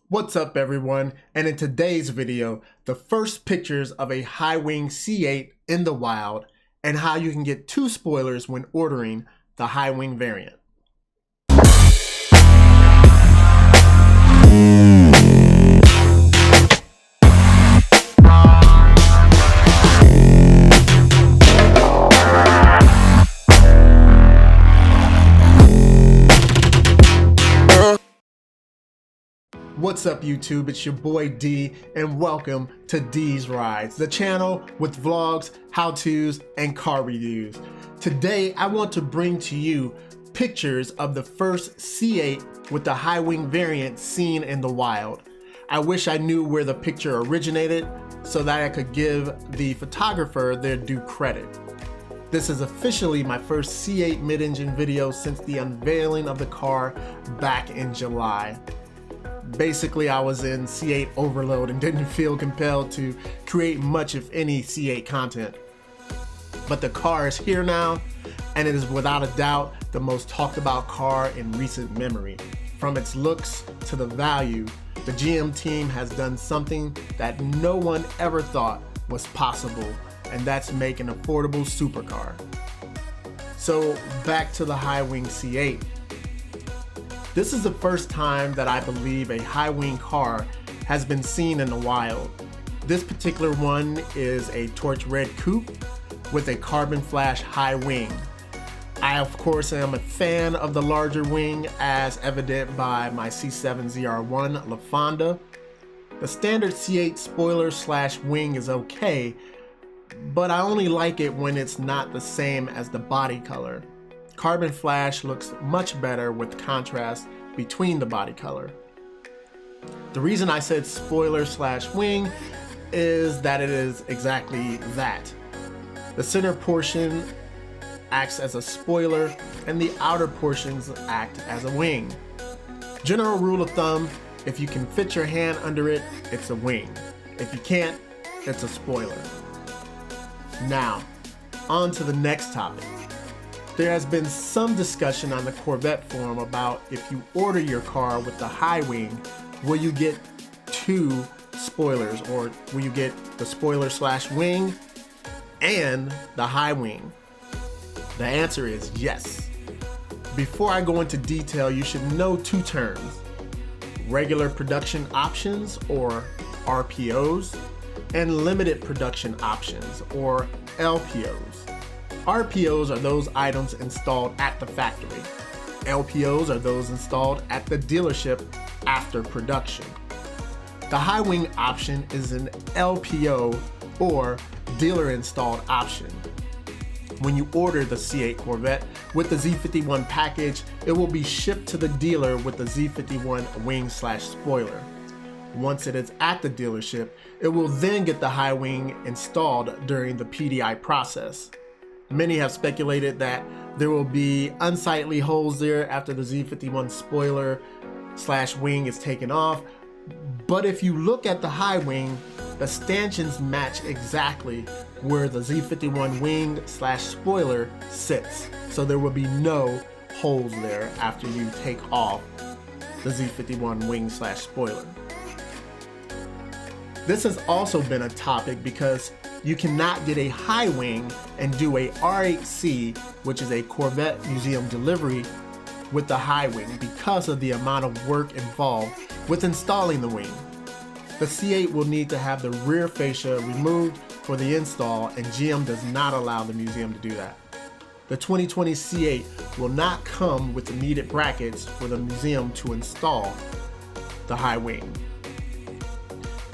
What's up everyone, and in today's video, the first pictures of a high-wing C8 in the wild and how you can get 2 spoilers when ordering the high-wing variant. What's up YouTube, it's your boy D and welcome to D's Rides, the channel with vlogs, how-tos, and car reviews. Today I want to bring to you pictures of the first C8 with the high-wing variant seen in the wild. I wish I knew where the picture originated so that I could give the photographer their due credit. This is officially my first C8 mid-engine video since the unveiling of the car back in July. Basically, I was in C8 overload and didn't feel compelled to create much, if any, C8 content. But the car is here now, and it is without a doubt the most talked about car in recent memory. From its looks to the value, the GM team has done something that no one ever thought was possible, and that's make an affordable supercar. So back to the high-wing C8. This is the first time that I believe a high-wing car has been seen in the wild. This particular one is a torch red coupe with a carbon flash high wing. I of course am a fan of the larger wing, as evident by my C7ZR1 La Fonda. The standard C8 spoiler slash wing is okay, but I only like it when it's not the same as the body color. Carbon flash looks much better with contrast between the body color. The reason I said spoiler slash wing is that it is exactly that. The center portion acts as a spoiler and the outer portions act as a wing. General rule of thumb, if you can fit your hand under it, it's a wing. If you can't, it's a spoiler. Now, on to the next topic. There has been some discussion on the Corvette forum about if you order your car with the high wing, will you get 2 spoilers, or will you get the spoiler slash wing and the high wing? The answer is yes. Before I go into detail, you should know 2 terms: regular production options, or RPOs, and limited production options, or LPOs. RPOs are those items installed at the factory. LPOs are those installed at the dealership after production. The high wing option is an LPO, or dealer installed option. When you order the C8 Corvette with the Z51 package, it will be shipped to the dealer with the Z51 wing slash spoiler. Once it is at the dealership, it will then get the high wing installed during the PDI process. Many have speculated that there will be unsightly holes there after the Z51 spoiler slash wing is taken off, but if you look at the high wing, the stanchions match exactly where the Z51 wing slash spoiler sits, so there will be no holes there after you take off the Z51 wing slash spoiler. This has also been a topic because you cannot get a high wing and do a R8C, which is a Corvette museum delivery, with the high wing because of the amount of work involved with installing the wing. The C8 will need to have the rear fascia removed for the install, and GM does not allow the museum to do that. The 2020 C8 will not come with the needed brackets for the museum to install the high wing.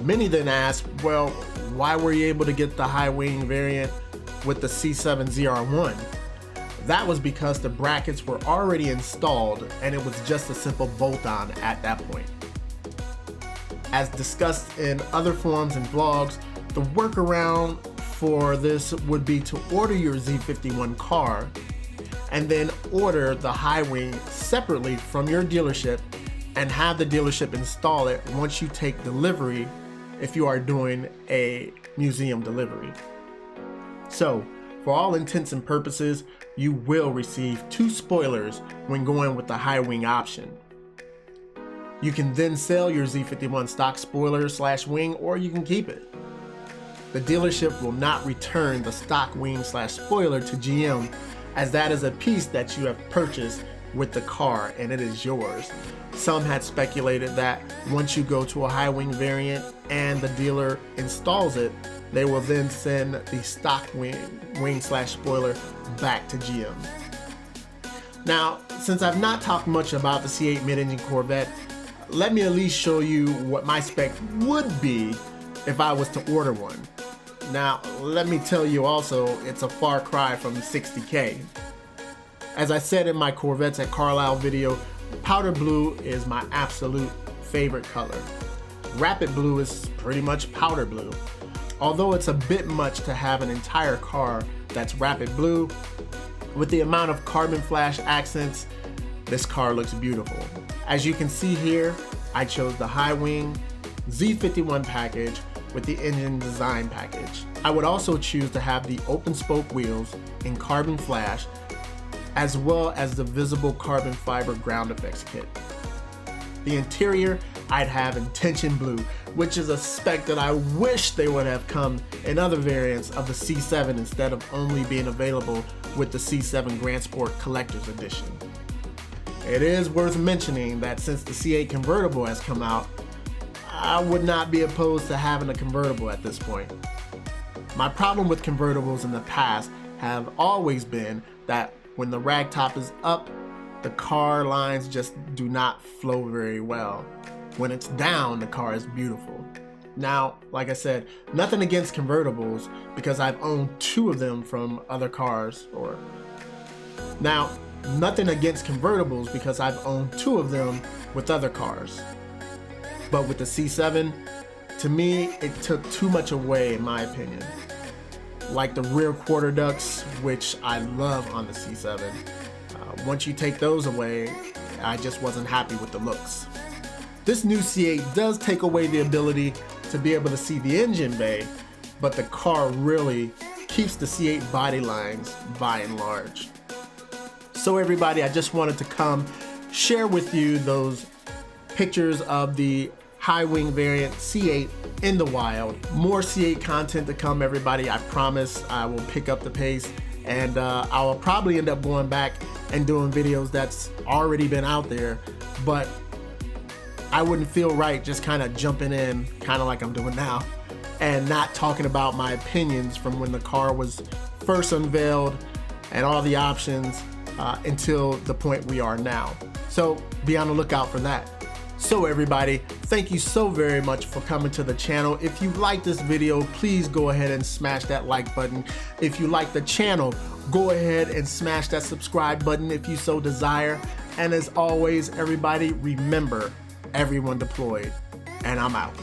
Many then ask, well, why were you able to get the high wing variant with the C7ZR1? That was because the brackets were already installed and it was just a simple bolt-on at that point. As discussed in other forums and vlogs, the workaround for this would be to order your Z51 car and then order the high wing separately from your dealership and have the dealership install it once you take delivery if you are doing a museum delivery. So, for all intents and purposes, you will receive 2 spoilers when going with the high wing option. You can then sell your Z51 stock spoiler / wing, or you can keep it. The dealership will not return the stock wing / spoiler to GM, as that is a piece that you have purchased with the car and it is yours. Some had speculated that once you go to a high wing variant and the dealer installs it, they will then send the stock wing / spoiler back to GM. Now, since I've not talked much about the C8 mid-engine Corvette, let me at least show you what my spec would be if I was to order one. Now, let me tell you also, it's a far cry from $60K. As I said in my Corvettes at Carlisle video, powder blue is my absolute favorite color. Rapid blue is pretty much powder blue. Although it's a bit much to have an entire car that's rapid blue, with the amount of carbon flash accents, this car looks beautiful. As you can see here, I chose the high wing Z51 package with the engine design package. I would also choose to have the open spoke wheels in carbon flash, as well as the visible carbon fiber ground effects kit. The interior, I'd have in tension blue, which is a spec that I wish they would have come in other variants of the C7 instead of only being available with the C7 Grand Sport Collector's Edition. It is worth mentioning that since the C8 convertible has come out, I would not be opposed to having a convertible at this point. My problem with convertibles in the past have always been that when the ragtop is up, the car lines just do not flow very well. When it's down, the car is beautiful. Now, like I said, nothing against convertibles because I've owned 2 of them from other cars. Nothing against convertibles because I've owned 2 of them with other cars. But with the C7, to me, it took too much away in my opinion. Like the rear quarter ducts, which I love on the C7. Once you take those away, I just wasn't happy with the looks. This new C8 does take away the ability to be able to see the engine bay, but the car really keeps the C8 body lines by and large. So everybody, I just wanted to come share with you those pictures of the high wing variant C8 in the wild. More C8 content to come, everybody. I promise I will pick up the pace, and I will probably end up going back and doing videos that's already been out there, but I wouldn't feel right just kind of jumping in, kind of like I'm doing now, and not talking about my opinions from when the car was first unveiled and all the options until the point we are now. So be on the lookout for that. So everybody, thank you so very much for coming to the channel. If you like this video, please go ahead and smash that like button. If you like the channel, go ahead and smash that subscribe button if you so desire. And as always, everybody, remember, everyone deployed, and I'm out.